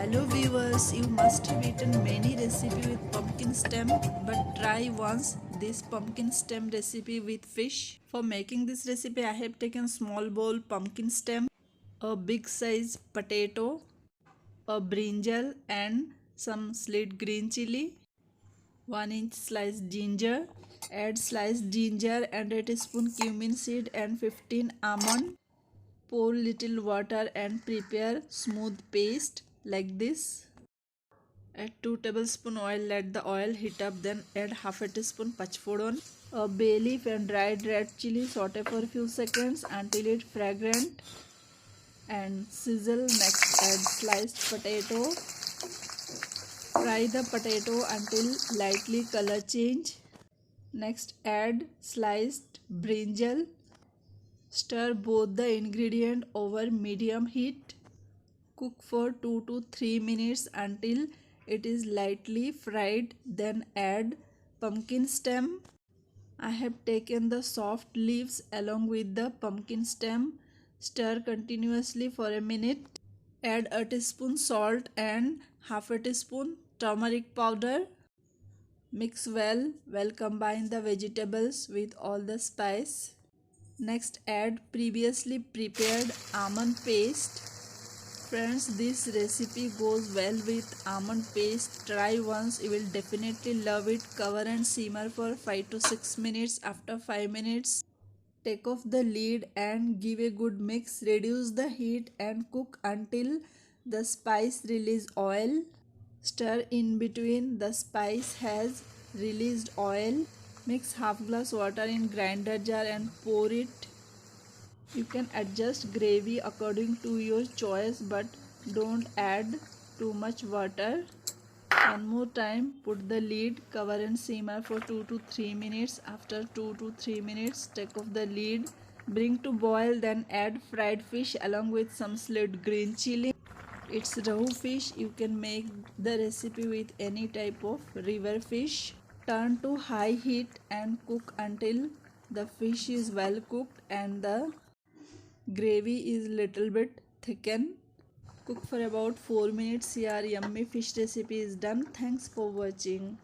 Hello viewers, you must have eaten many recipe with pumpkin stem, but try once this pumpkin stem recipe with fish. For making this recipe I have taken small bowl pumpkin stem, a big size potato, a brinjal and some sliced green chili, 1-inch sliced ginger. Add sliced ginger and a teaspoon cumin seed and 15 almond. Pour little water and prepare smooth paste like this. Add 2 tablespoon oil, let the oil heat up, then add half a teaspoon pachforon, a bay leaf and dried red chili. Saute for a few seconds until it fragrant and sizzle. Next add sliced potato. Fry the potato until lightly color change. Next add sliced brinjal. Stir both the ingredient over medium heat. Cook for 2 to 3 minutes until it is lightly fried. Then add pumpkin stem. I have taken the soft leaves along with the pumpkin stem. Stir continuously for a minute. Add a teaspoon salt and half a teaspoon turmeric powder. Mix well. Combine the vegetables with all the spice. Next add previously prepared almond paste. Friends, this recipe goes well with almond paste. Try once, you will definitely love it. Cover and simmer for 5 to 6 minutes. After 5 minutes, take off the lid and give a good mix. Reduce the heat and cook until the spice release oil. Stir in between the spice has released oil. Mix half glass water in grinder jar and pour it. You can adjust gravy according to your choice, but don't add too much water. One more time, put the lid, cover and simmer for 2 to 3 minutes. After 2 to 3 minutes, take off the lid, bring to boil, then add fried fish along with some sliced green chili. It's raw fish. You can make the recipe with any type of river fish. Turn to high heat and cook until the fish is well cooked and the gravy is little bit thickened. Cook for about 4 minutes. Your yummy fish recipe is done. Thanks for watching.